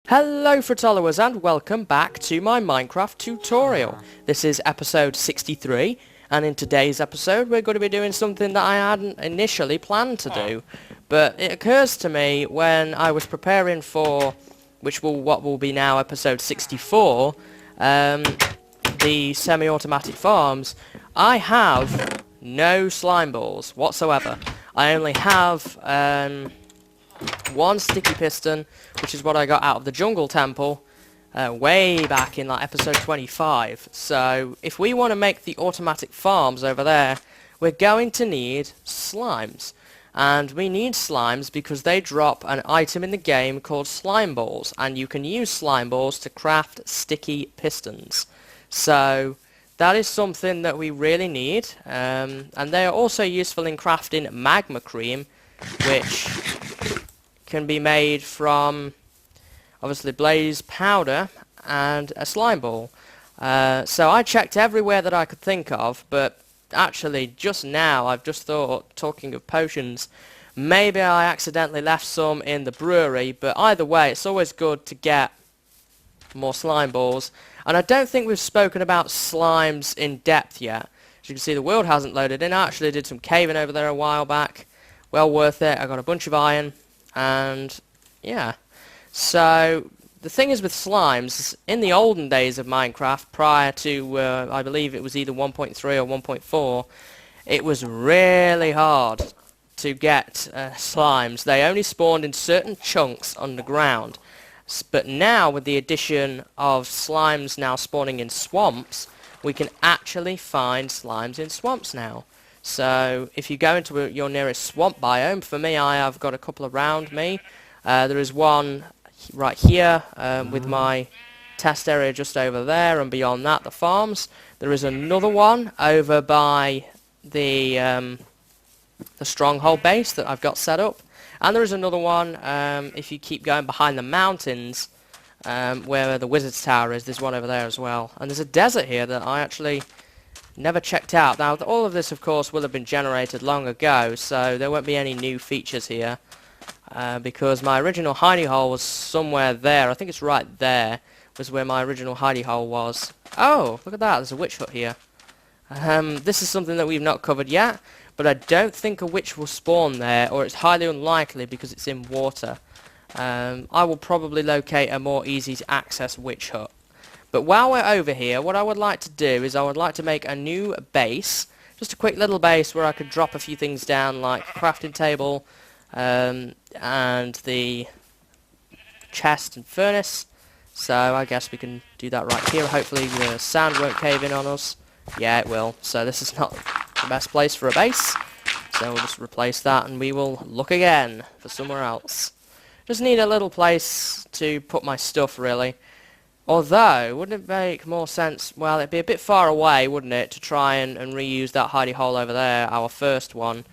Hello Fretwellers and welcome back to my Minecraft tutorial. This is episode 63 and in today's episode we're going to be doing something that I hadn't initially planned to do. But it occurs to me when I was preparing for what will be now episode 64, the semi-automatic farms, I have no slime balls whatsoever. I only have one sticky piston, which is what I got out of the jungle temple way back in like episode 25. So if we want to make the automatic farms over there, we're going to need slimes. And we need slimes because they drop an item in the game called slimeballs, and you can use slimeballs to craft sticky pistons. So that is something that we really need, and they are also useful in crafting magma cream, which can be made from obviously blaze powder and a slime ball. So I checked everywhere that I could think of, but actually just now I've just thought, talking of potions, maybe I accidentally left some in the brewery, but either way it's always good to get more slime balls. And I don't think we've spoken about slimes in depth yet. As you can see, the world hasn't loaded in. I actually did some caving over there a while back. Well worth it. I got a bunch of iron. And yeah, so the thing is with slimes, in the olden days of Minecraft, prior to I believe it was either 1.3 or 1.4, it was really hard to get slimes. They only spawned in certain chunks underground. But now with the addition of slimes now spawning in swamps, we can actually find slimes in swamps now. So if you go into your nearest swamp biome, for me I have got a couple around me. There is one right here with my test area just over there, and beyond that the farms. There is another one over by the stronghold base that I've got set up. And there is another one if you keep going behind the mountains where the wizard's tower is. There's one over there as well. And there's a desert here that I actually never checked out. Now, all of this, of course, will have been generated long ago, so there won't be any new features here, because my original hidey hole was somewhere there. I think it's right there was where my original hidey hole was. Oh, look at that. There's a witch hut here. This is something that we've not covered yet, but I don't think a witch will spawn there, or it's highly unlikely because it's in water. I will probably locate a more easy-to-access witch hut. But while we're over here, what I would like to do is I would like to make a new base. Just a quick little base where I could drop a few things down, like crafting table, and the chest and furnace. So I guess we can do that right here. Hopefully the sound won't cave in on us. Yeah, it will. So this is not the best place for a base. So we'll just replace that and we will look again for somewhere else. Just need a little place to put my stuff, really. Although, wouldn't it make more sense, well, it'd be a bit far away, wouldn't it, to try and reuse that hidey hole over there, our first one.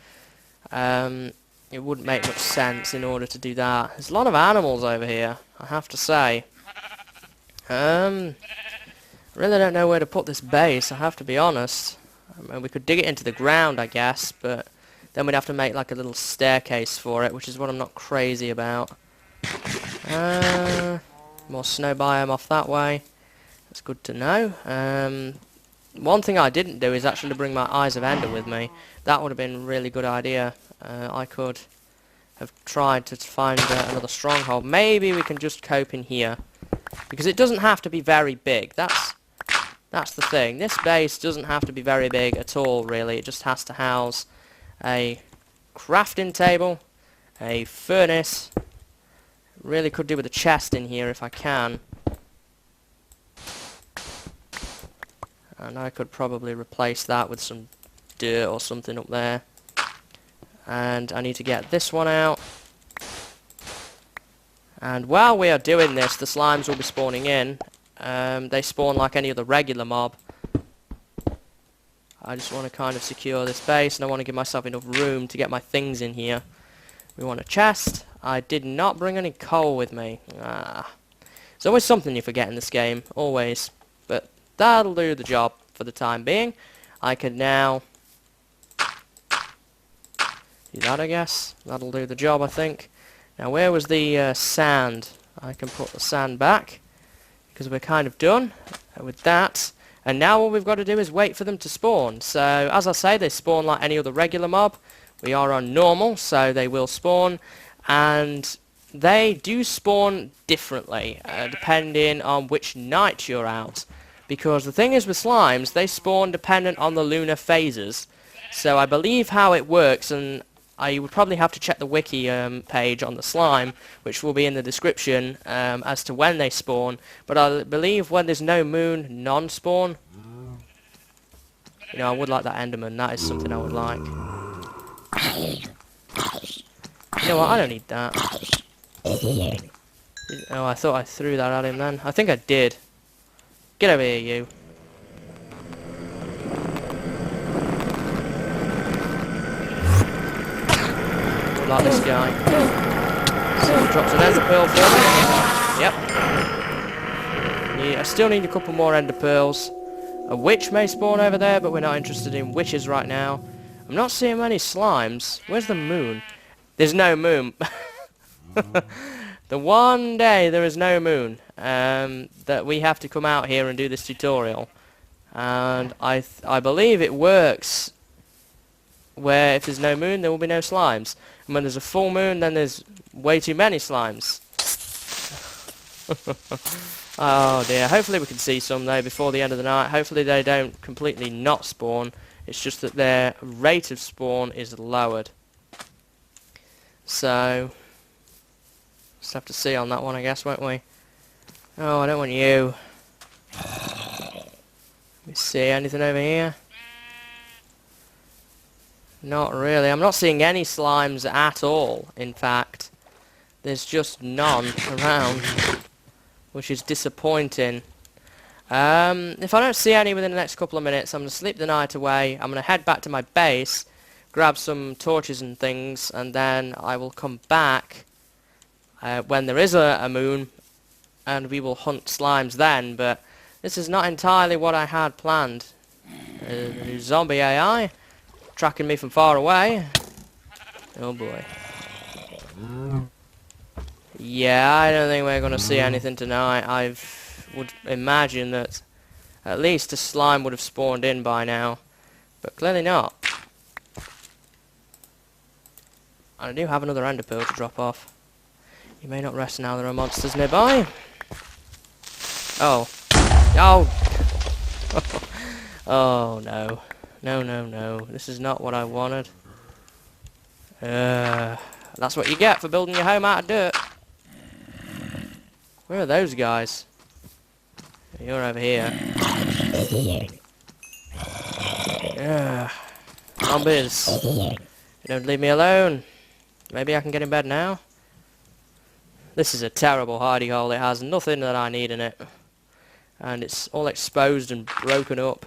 It wouldn't make much sense in order to do that. There's a lot of animals over here, I have to say. Really don't know where to put this base, I have to be honest. I mean, we could dig it into the ground, I guess, but then we'd have to make like a little staircase for it, which is what I'm not crazy about. More snow biome off that way. That's good to know. One thing I didn't do is actually bring my Eyes of Ender with me. That would have been a really good idea. I could have tried to find another stronghold. Maybe we can just cope in here. Because it doesn't have to be very big. That's the thing. This base doesn't have to be very big at all, really. It just has to house a crafting table, a furnace. Really could do with a chest in here if I can. And I could probably replace that with some dirt or something up there. And I need to get this one out. And while we are doing this, the slimes will be spawning in. They spawn like any other regular mob. I just want to kind of secure this base, and I want to give myself enough room to get my things in here. We want a chest. I did not bring any coal with me. There's always something you forget in this game, always. But that'll do the job for the time being. I can now do that, I guess. That'll do the job, I think. Now, where was the sand? I can put the sand back, because we're kind of done with that. And now all we've got to do is wait for them to spawn. So, as I say, they spawn like any other regular mob. We are on normal, so they will spawn. And they do spawn differently, depending on which night you're out. Because the thing is with slimes, they spawn dependent on the lunar phases. So I believe how it works, and I would probably have to check the wiki page on the slime, which will be in the description, as to when they spawn. But I believe when there's no moon, non-spawn. You know, I would like that Enderman. That is something I would like. You know what? I don't need that. Oh, I thought I threw that at him then. I think I did. Get over here, you. Like this guy. So he drops an ender pearl for me. Yep. Yeah, I still need a couple more ender pearls. A witch may spawn over there, but we're not interested in witches right now. I'm not seeing many slimes. Where's the moon? There's no moon. The one day there is no moon, that we have to come out here and do this tutorial. And I believe it works where if there's no moon, there will be no slimes. And when there's a full moon, then there's way too many slimes. Oh dear, hopefully we can see some though before the end of the night. Hopefully they don't completely not spawn. It's just that their rate of spawn is lowered. So, just have to see on that one, I guess, won't we? Oh, I don't want you. Let me see, anything over here? Not really. I'm not seeing any slimes at all, in fact. There's just none around, which is disappointing. If I don't see any within the next couple of minutes, I'm going to sleep the night away. I'm going to head back to my base, grab some torches and things, and then I will come back when there is a moon, and we will hunt slimes then. But this is not entirely what I had planned. Zombie AI tracking me from far away. Oh boy. Yeah, I don't think we're going to see anything tonight. I would imagine that at least a slime would have spawned in by now, but clearly not. I do have another ender pearl to drop off. You may not rest now, there are monsters nearby. Oh. Oh! Oh no. No, no, no. This is not what I wanted. That's what you get for building your home out of dirt. Where are those guys? You're over here. Zombies. You don't leave me alone. Maybe I can get in bed now. This is a terrible hidey hole. It has nothing that I need in it. And it's all exposed and broken up.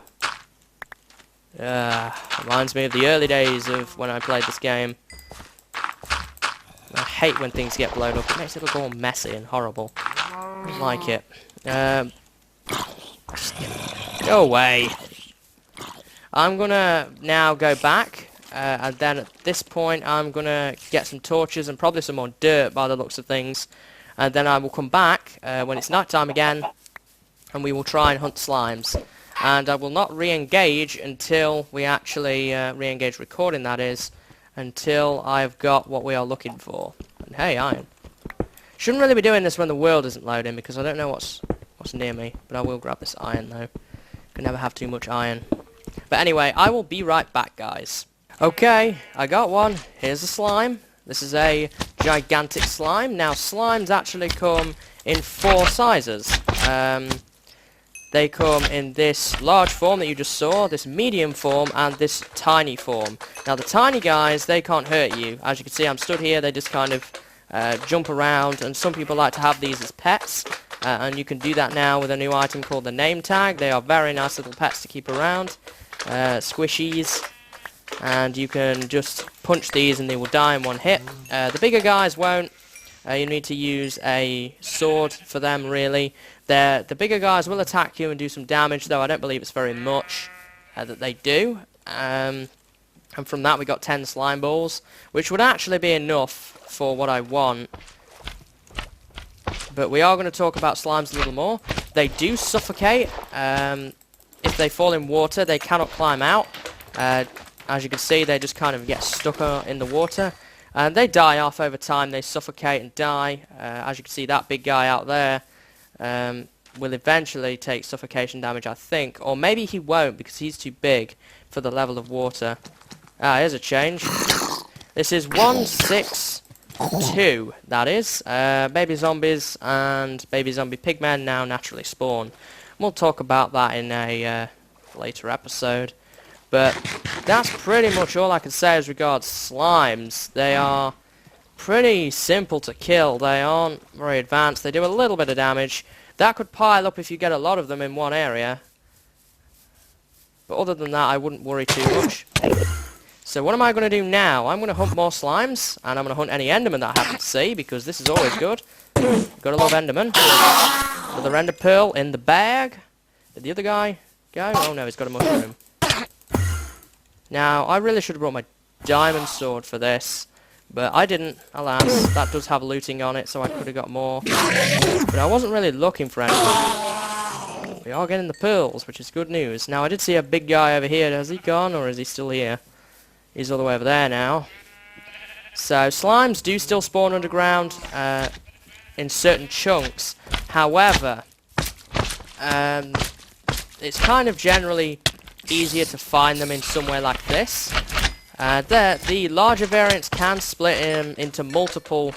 Reminds me of the early days of when I played this game. I hate when things get blown up. It makes it look all messy and horrible. I don't like it. Go away. I'm gonna now go back, and then at this point I'm gonna get some torches and probably some more dirt by the looks of things, and then I will come back when it's night time again, and we will try and hunt slimes. And I will not re-engage until we actually re-engage recording, that is, until I've got what we are looking for. And hey, iron. Shouldn't really be doing this when the world isn't loading, because I don't know what's near me, but I will grab this iron though. Can never have too much iron. But anyway, I will be right back, guys. Okay, I got one. Here's a slime. This is a gigantic slime. Now, slimes actually come in 4 sizes. They come in this large form that you just saw, this medium form, and this tiny form. Now, the tiny guys, they can't hurt you. As you can see, I'm stood here. They just kind of jump around, and some people like to have these as pets. And you can do that now with a new item called the name tag. They are very nice little pets to keep around. Squishies. And you can just punch these and they will die in one hit. The bigger guys won't. You need to use a sword for them, really. The bigger guys will attack you and do some damage, though I don't believe it's very much that they do. And from that we got 10 slime balls, which would actually be enough for what I want. but we are going to talk about slimes a little more. They do suffocate. If they fall in water, they cannot climb out. As you can see, they just kind of get stuck in the water. And they die off over time. They suffocate and die. As you can see, that big guy out there will eventually take suffocation damage, I think. Or maybe he won't, because he's too big for the level of water. Here's a change. This is 162, that is. Baby zombies and baby zombie pigmen now naturally spawn. We'll talk about that in a later episode. But that's pretty much all I can say as regards slimes. They are pretty simple to kill. They aren't very advanced. They do a little bit of damage. That could pile up if you get a lot of them in one area. But other than that, I wouldn't worry too much. So what am I going to do now? I'm going to hunt more slimes, and I'm going to hunt any enderman that I happen to see, because this is always good. Gotta love enderman. Another ender pearl in the bag. Did the other guy go? Oh no, he's got a mushroom. Now, I really should have brought my diamond sword for this, but I didn't, alas. That does have looting on it, so I could have got more. But I wasn't really looking for anything. We are getting the pearls, which is good news. Now, I did see a big guy over here. Has he gone, or is he still here? He's all the way over there now. So, slimes do still spawn underground in certain chunks. However, it's kind of generally easier to find them in somewhere like this. The larger variants can split into multiple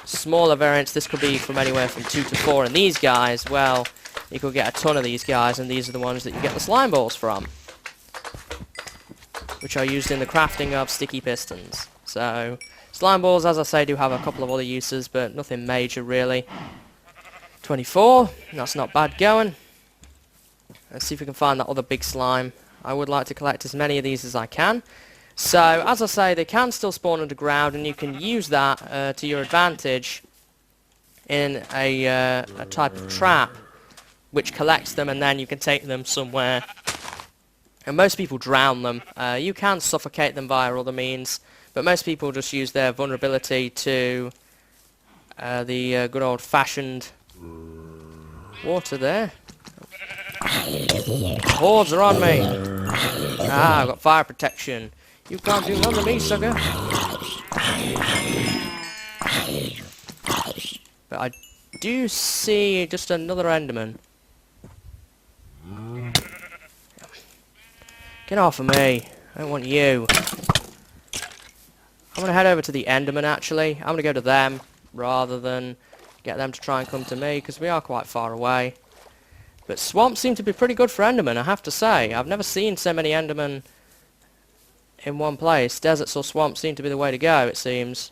smaller variants. This could be from anywhere from 2 to 4, and these guys, well, you could get a ton of these guys, and these are the ones that you get the slime balls from, which are used in the crafting of sticky pistons. So, slime balls, as I say, do have a couple of other uses, but nothing major really. 24, that's not bad going. Let's see if we can find that other big slime. I would like to collect as many of these as I can. So, as I say, they can still spawn underground, and you can use that to your advantage in a type of trap, which collects them, and then you can take them somewhere. And most people drown them. You can suffocate them via other means, but most people just use their vulnerability to the good old-fashioned water there. Hordes are on me. I've got fire protection. You can't do none to me, sucker. But I do see just another enderman. Get off of me. I don't want you. I'm going to head over to the enderman, actually. I'm going to go to them rather than get them to try and come to me, because we are quite far away. But swamps seem to be pretty good for endermen, I have to say. I've never seen so many endermen in one place. Deserts or swamps seem to be the way to go, it seems.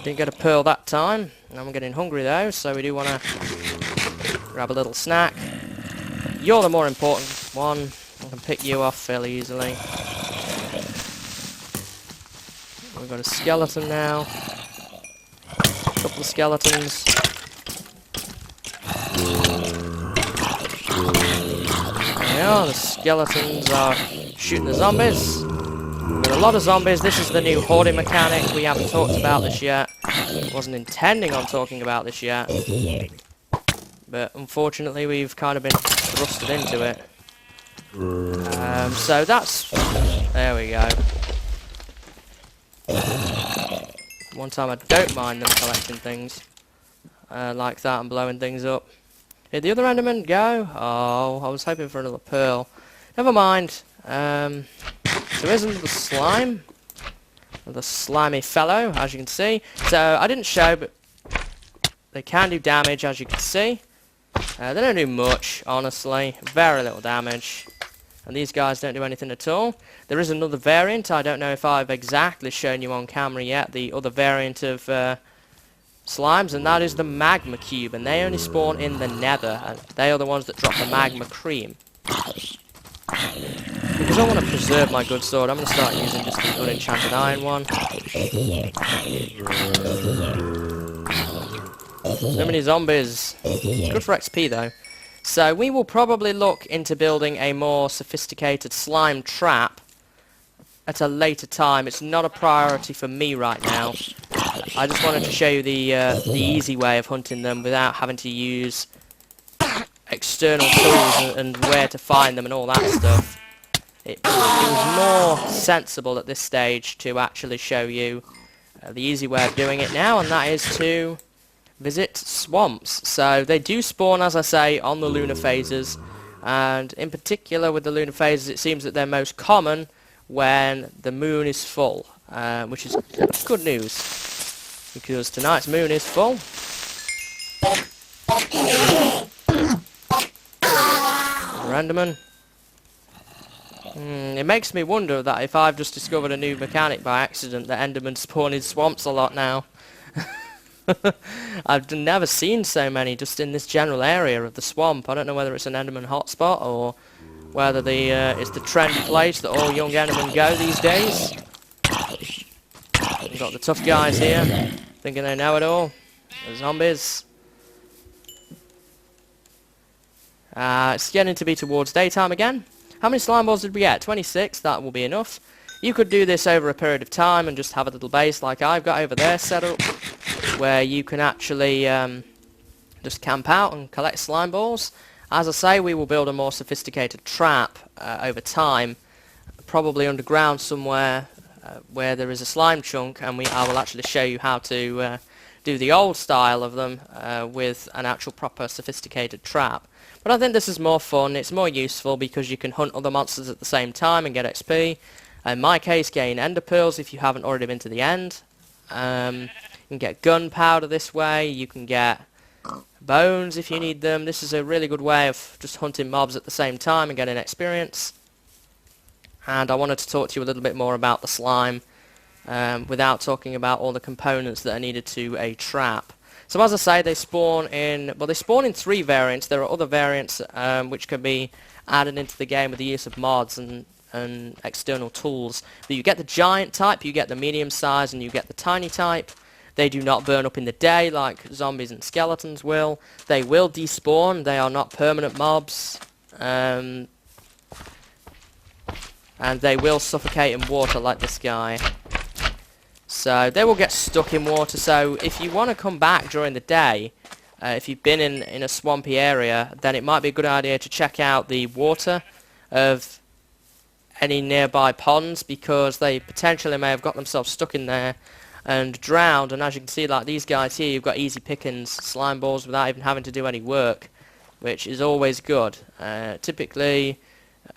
Didn't get a pearl that time. I'm getting hungry though, so we do want to grab a little snack. You're the more important one. I can pick you off fairly easily. We've got a skeleton now. A couple of skeletons. Yeah, the skeletons are shooting the zombies. With a lot of zombies, this is the new hoarding mechanic. We haven't talked about this yet. Wasn't intending on talking about this yet. But unfortunately, we've kind of been thrusted into it. So that's... There we go. One time I don't mind them collecting things like that and blowing things up. Did the other enderman go? Oh, I was hoping for another pearl. Never mind. There isn't the slime. The slimy fellow, as you can see. So, I didn't show, but they can do damage, as you can see. They don't do much, honestly. Very little damage. And these guys don't do anything at all. There is another variant. I don't know if I've exactly shown you on camera yet. The other variant of slimes, and that is the magma cube. And they only spawn in the nether. And they are the ones that drop the magma cream. Because I want to preserve my good sword, I'm going to start using just an unenchanted iron one. So many zombies. It's good for XP though. So we will probably look into building a more sophisticated slime trap at a later time. It's not a priority for me right now. I just wanted to show you the easy way of hunting them without having to use external tools and where to find them and all that stuff. It was more sensible at this stage to actually show you the easy way of doing it now, and that is to visit swamps. So they do spawn, as I say, on the lunar phases, and in particular with the lunar phases it seems that they're most common when the moon is full, which is good news, because tonight's moon is full. Randoman. It makes me wonder that if I've just discovered a new mechanic by accident, that Endermen spawn in swamps a lot now. I've never seen so many just in this general area of the swamp. I don't know whether it's an Enderman hotspot or whether it's the trendy place that all young Endermen go these days. We've got the tough guys here, thinking they know it all. The zombies. It's getting to be towards daytime again. How many slime balls did we get? 26, that will be enough. You could do this over a period of time and just have a little base like I've got over there set up, where you can actually just camp out and collect slime balls. As I say, we will build a more sophisticated trap over time, probably underground somewhere where there is a slime chunk, and I will actually show you how to do the old style of them with an actual proper sophisticated trap. But I think this is more fun, it's more useful because you can hunt other monsters at the same time and get XP. In my case, gain ender pearls if you haven't already been to the end. You can get gunpowder this way, you can get bones if you need them. This is a really good way of just hunting mobs at the same time and getting experience. And I wanted to talk to you a little bit more about the slime without talking about all the components that are needed to a trap. So as I say, they spawn in 3 variants. There are other variants which can be added into the game with the use of mods and external tools. But you get the giant type, you get the medium size, and you get the tiny type. They do not burn up in the day like zombies and skeletons will. They will despawn, they are not permanent mobs. And they will suffocate in water like this guy. So they will get stuck in water, so if you want to come back during the day, if you've been in a swampy area, then it might be a good idea to check out the water of any nearby ponds, because they potentially may have got themselves stuck in there and drowned. And as you can see, like these guys here, you've got easy pickings, slime balls without even having to do any work, which is always good. Typically,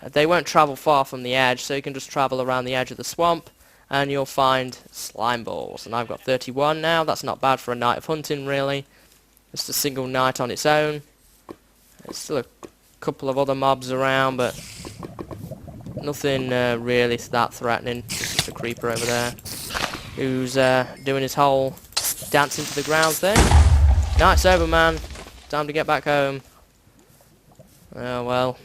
they won't travel far from the edge, so you can just travel around the edge of the swamp and you'll find slime balls. And I've got 31 now. That's not bad for a night of hunting, really. Just a single night on its own. There's still a couple of other mobs around, but nothing really that threatening. Just a creeper over there who's doing his whole dance into the ground thing. Night's over, man. Time to get back home. Oh well.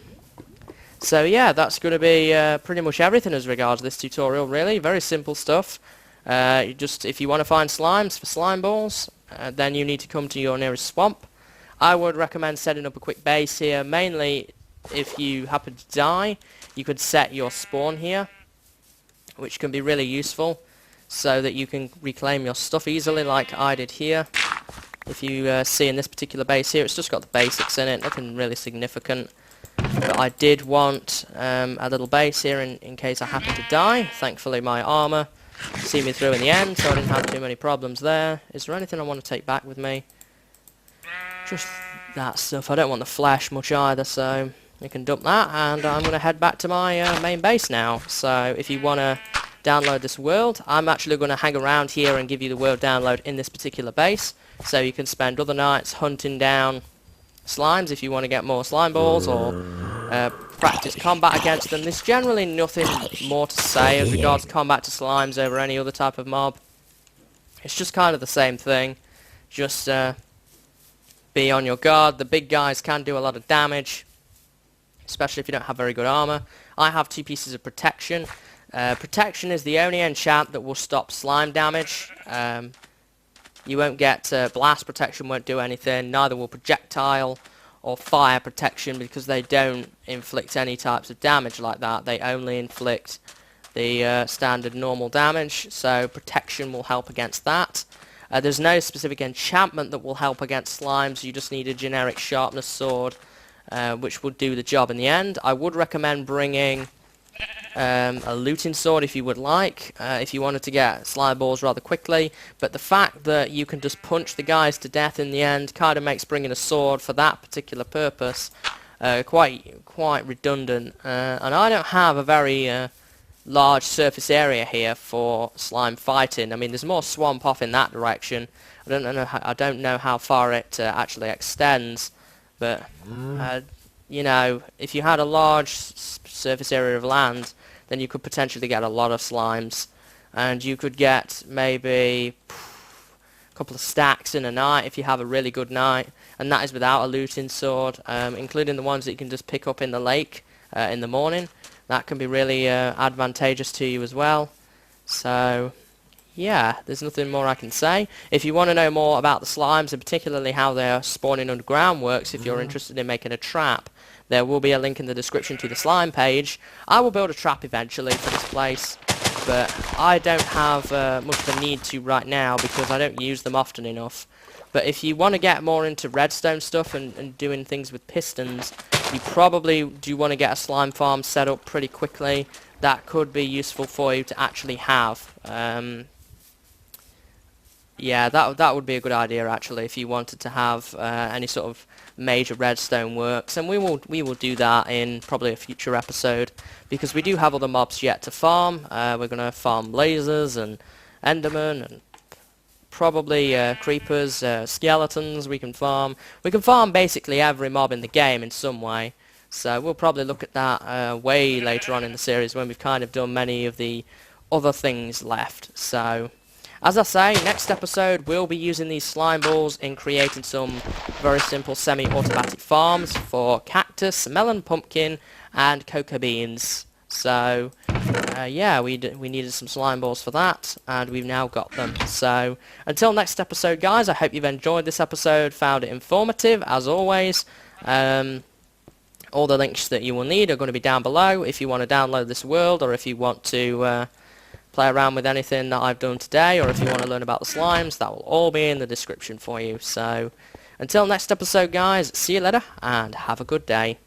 So yeah, that's going to be pretty much everything as regards this tutorial, really. Very simple stuff. If you want to find slimes for slime balls, then you need to come to your nearest swamp. I would recommend setting up a quick base here. Mainly, if you happen to die, you could set your spawn here, which can be really useful, so that you can reclaim your stuff easily, like I did here. If you see in this particular base here, it's just got the basics in it, nothing really significant. But I did want a little base here in case I happen to die. Thankfully my armour see me through in the end, so I didn't have too many problems there. Is there anything I want to take back with me? Just that stuff. I don't want the flesh much either, so you can dump that, and I'm going to head back to my main base now. So if you want to download this world, I'm actually going to hang around here and give you the world download in this particular base, so you can spend other nights hunting down slimes if you want to get more slime balls, or practice combat against them. There's generally nothing more to say as regards combat to slimes over any other type of mob. It's just kind of the same thing. Just be on your guard. The big guys can do a lot of damage, especially if you don't have very good armor. I have 2 pieces of protection. Protection is the only enchant that will stop slime damage. You won't get blast protection, won't do anything. Neither will projectile or fire protection, because they don't inflict any types of damage like that. They only inflict the standard normal damage, so protection will help against that. There's no specific enchantment that will help against slimes, you just need a generic sharpness sword, which will do the job in the end. I would recommend bringing a looting sword if you would like, if you wanted to get slime balls rather quickly, but the fact that you can just punch the guys to death in the end kind of makes bringing a sword for that particular purpose quite redundant, and I don't have a very large surface area here for slime fighting. I mean, there's more swamp off in that direction. I don't know how far it actually extends, but you know, if you had a large surface area of land, then you could potentially get a lot of slimes, and you could get maybe a couple of stacks in a night if you have a really good night, and that is without a looting sword, including the ones that you can just pick up in the lake in the morning. That can be really advantageous to you as well. So yeah, there's nothing more I can say. If you want to know more about the slimes, and particularly how their spawning underground works, if you're interested in making a trap, there will be a link in the description to the slime page. I will build a trap eventually for this place, but I don't have much of a need to right now because I don't use them often enough. But if you want to get more into redstone stuff and doing things with pistons, you probably do want to get a slime farm set up pretty quickly. That could be useful for you to actually have. Yeah, that would be a good idea actually if you wanted to have any sort of major redstone works, and we will do that in probably a future episode because we do have other mobs yet to farm. We're gonna farm lasers and endermen and probably creepers, skeletons. We can farm basically every mob in the game in some way, so we'll probably look at that way later on in the series when we've kind of done many of the other things left. So as I say, next episode we'll be using these slime balls in creating some very simple semi-automatic farms for cactus, melon, pumpkin and cocoa beans. So yeah, we needed some slime balls for that, and we've now got them. So until next episode guys, I hope you've enjoyed this episode, found it informative as always. All the links that you will need are going to be down below if you want to download this world, or if you want to play around with anything that I've done today, or if you want to learn about the slimes, that will all be in the description for you. So until next episode guys, see you later and have a good day.